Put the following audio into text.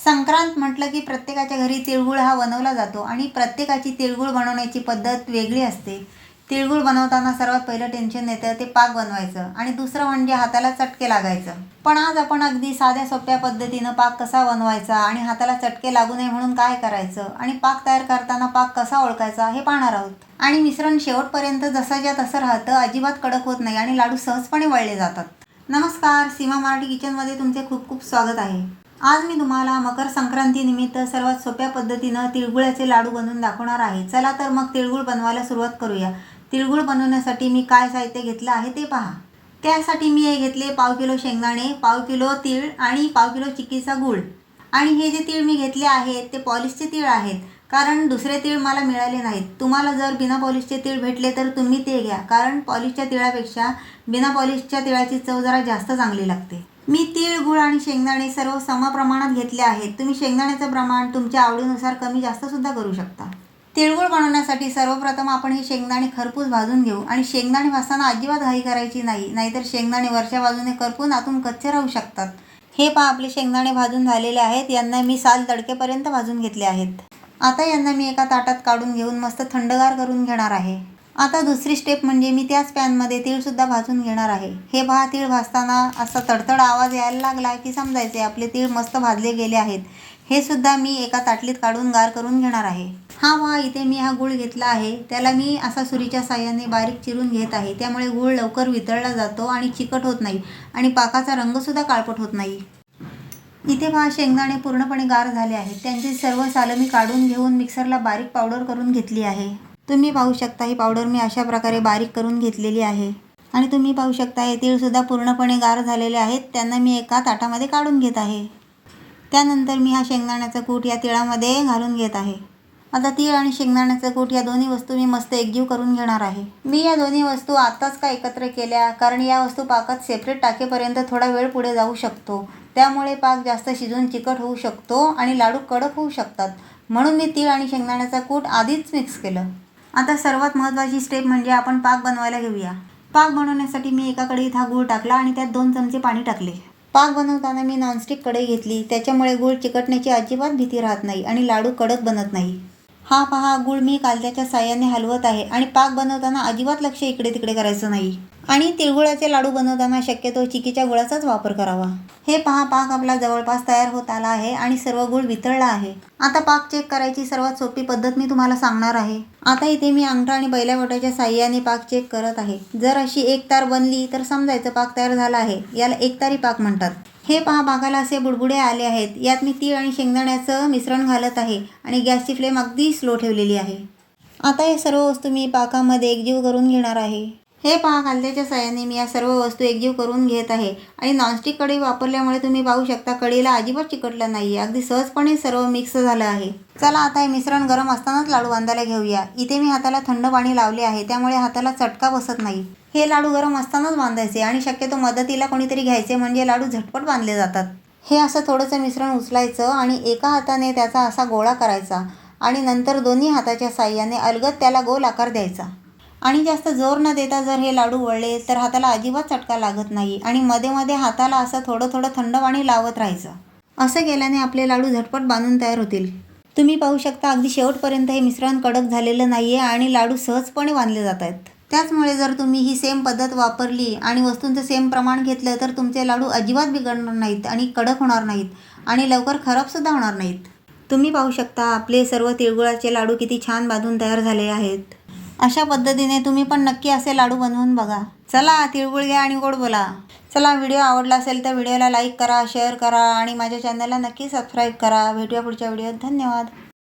संक्रांत म्हटलं की प्रत्येकाच्या घरी तिळगुळ हा बनवला जातो आणि प्रत्येकाची तिळगुळ बनवण्याची पद्धत वेगळी असते. तिळगुळ बनवताना सर्वात पहिलं टेन्शन येतं ते पाक बनवायचं आणि दुसरं म्हणजे हाताला चटके लागायचं. पण आज आपण अगदी साध्या सोप्या पद्धतीनं पाक कसा बनवायचा आणि हाताला चटके लागू नये म्हणून काय करायचं आणि पाक तयार करताना पाक कसा ओळखायचा हे पाहणार आहोत. आणि मिश्रण शेवटपर्यंत जसंच्या तसं राहतं, अजिबात कडक होत नाही आणि लाडू सहजपणे वळले जातात. नमस्कार, सीमा मराठी किचनमध्ये तुमचे खूप खूप स्वागत आहे. आज मी तुम्हाला मकर संक्रांतीनिमित्त सर्वात सोप्या पद्धतीनं तिळगुळाचे लाडू बनवून दाखवणार आहे. चला तर मग तिळगुळ बनवायला सुरुवात करूया. तिळगुळ बनवण्यासाठी मी काय साहित्य घेतलं आहे ते पहा. त्यासाठी मी हे घेतले पाव किलो शेंगदाणे, पाव किलो तीळ आणि पाव किलो चिक्कीचा गूळ. आणि हे जे तीळ मी घेतले आहेत ते पॉलिशचे तीळ आहेत, कारण दुसरे तीळ मला मिळाले नाहीत. तुम्हाला जर बिना पॉलिशचे तीळ भेटले तर तुम्ही ते घ्या, कारण पॉलिशच्या तिळापेक्षा बिना पॉलिशच्या तिळाची चव जरा जास्त चांगली लागते. मी तीळ, गूळ आणि शेंगदाणे सर्व समप्रमाणात घेतले आहेत. तुम्ही शेंगदाण्याचं प्रमाण तुमच्या आवडीनुसार कमी जास्त सुद्धा करू शकता. तिळगुळ बनवण्यासाठी सर्वप्रथम आपण हे शेंगदाणे खरपूस भाजून घेऊ आणि शेंगदाणे भाजताना अजिबात घाई करायची नाही, नाहीतर शेंगदाणे वरच्या बाजूने करपून आतून कच्चे राहू शकतात. हे पहा, आपले शेंगदाणे भाजून झालेले आहेत. यांना मी साल तडकेपर्यंत भाजून घेतले आहेत. आता यांना मी एका ताटात काढून घेऊन मस्त थंडगार करून घेणार आहे. आता दुसरी स्टेप म्हणजे मी त्याच पॅनमध्ये तीळसुद्धा भाजून घेणार आहे. हे पहा, तीळ भाजताना असा तडतड आवाज यायला लागला की समजायचे आपले तीळ मस्त भाजले गेले आहेत. हे सुद्धा मी एका ताटलीत काढून गार करून घेणार आहे. हा पहा, इथे मी हा गूळ घेतला आहे. त्याला मी असा सुरीच्या साहाय्याने बारीक चिरून घेत आहे. त्यामुळे गूळ लवकर वितळला जातो आणि चिकट होत नाही आणि पाकाचा रंगसुद्धा काळपट होत नाही. इथे पहा, शेंगदाणे पूर्णपणे गार झाले आहेत. त्यांची सर्व सालं मी काढून घेऊन मिक्सरला बारीक पावडर करून घेतली आहे. तुम्ही पाहू शकता ही पावडर मी अशा प्रकारे बारीक करून घेतलेली आहे. आणि तुम्ही पाहू शकता हे तीळसुद्धा पूर्णपणे गार झालेले आहेत. त्यांना मी एका ताटामध्ये काढून घेत आहे. त्यानंतर मी हा शेंगदाण्याचा कूट या तिळामध्ये घालून घेत आहे. आता तीळ आणि शेंगदाण्याचा कूट या दोन्ही वस्तू मी मस्त एकजीव करून घेणार आहे. मी या दोन्ही वस्तू आत्ताच का एकत्र केल्या, कारण या वस्तू पाकात सेपरेट टाकेपर्यंत थोडा वेळ पुढे जाऊ शकतो. त्यामुळे पाक जास्त शिजून चिकट होऊ शकतो आणि लाडू कडक होऊ शकतात. म्हणून मी तीळ आणि शेंगदाण्याचा कूट आधीच मिक्स केलं. आता सर्वात महत्त्वाची स्टेप म्हणजे आपण पाक बनवायला घेऊया. पाक बनवण्यासाठी मी एका कढईत हा गूळ टाकला आणि त्यात 2 चमचे पाणी टाकले. पाक बनवताना मी नॉनस्टिक कढई घेतली. त्याच्यामुळे गूळ चिकटण्याची अजिबात भीती राहत नाही आणि लाडू कडक बनत नाही. हा पहा, गूळ मी कालद्याच्या साहाय्याने हलवत आहे आणि पाक बनवताना अजिबात लक्ष इकडे तिकडे करायचं नाही. आणि तिळगुळाचे लाडू बनवताना शक्यतो चिक्कीच्या गुळाचाच वापर करावा. हे पहा, पाक आपला जवळपास तयार होत आला आहे आणि सर्व गूळ वितळला आहे. आता पाक चेक करायची सर्वात सोपी पद्धत मी तुम्हाला सांगणार आहे. आता इथे मी अंगठा आणि पहिल्या बोटाच्या साहाय्याने पाक चेक करत आहे. जर अशी एक तार बनली तर समजायचं पाक तयार झाला आहे. याला एकतारी पाक म्हणतात. हे पहा, पाकाला असे बुडबुडे आले आहेत. यात मी तीळ आणि शेंगदाण्याचं मिश्रण घालत आहे आणि गॅसची फ्लेम अगदी स्लो ठेवलेली आहे. आता हे सर्व वस्तू मी पाकामध्ये एकजीव करून घेणार आहे. हे पहा, कालद्याच्या साहाय्याने मी या सर्व वस्तू एकजीव करून घेत आहे आणि नॉनस्टिक कढई वापरल्यामुळे तुम्ही पाहू शकता कढईला अजिबात चिकटलं नाही. अगदी सहजपणे सर्व मिक्स झालं आहे. चला आता हे मिश्रण गरम असतानाच लाडू बांधायला घेऊया. इथे मी हाताला थंड पाणी लावले आहे, त्यामुळे हाताला चटका बसत नाही. हे लाडू गरम असतानाच बांधायचे आणि शक्यतो मदतीला कोणीतरी घ्यायचे, म्हणजे लाडू झटपट बांधले जातात. हे असं थोडंसं मिश्रण उचलायचं आणि एका हाताने त्याचा असा गोळा करायचा आणि नंतर दोन्ही हाताच्या साहाय्याने अलगद त्याला गोल आकार द्यायचा. आणि जास्त जोर न देता जर हे लाडू वळले तर हाताला अजिबात चटका लागत नाही आणि मध्ये मध्ये हाताला असं थोडं थोडं थंड पाणी लावत राहायचं. असं केल्याने आपले लाडू झटपट बांधून तयार होतील. तुम्ही पाहू शकता अगदी शेवटपर्यंत हे मिश्रण कडक झालेलं नाही आहे आणि लाडू सहजपणे बांधले जात आहेत. त्याचमुळे जर तुम्ही ही सेम पद्धत वापरली आणि वस्तूंचं सेम प्रमाण घेतलं तर तुमचे लाडू अजिबात बिघडणार नाहीत आणि कडक होणार नाहीत आणि लवकर खराबसुद्धा होणार नाहीत. तुम्ही पाहू शकता आपले सर्व तिळगुळाचे लाडू किती छान बांधून तयार झाले आहेत. अशा पद्धतीने तुम्ही पण नक्की असे लाडू बनवून बघा. चला, तिळगुळ घ्या आणि गोड बोला. चला, व्हिडिओ आवडला असेल तर व्हिडिओला लाईक करा, शेअर करा आणि माझ्या चॅनलला नक्की सबस्क्राईब करा. भेटूया पुढच्या व्हिडिओत. धन्यवाद.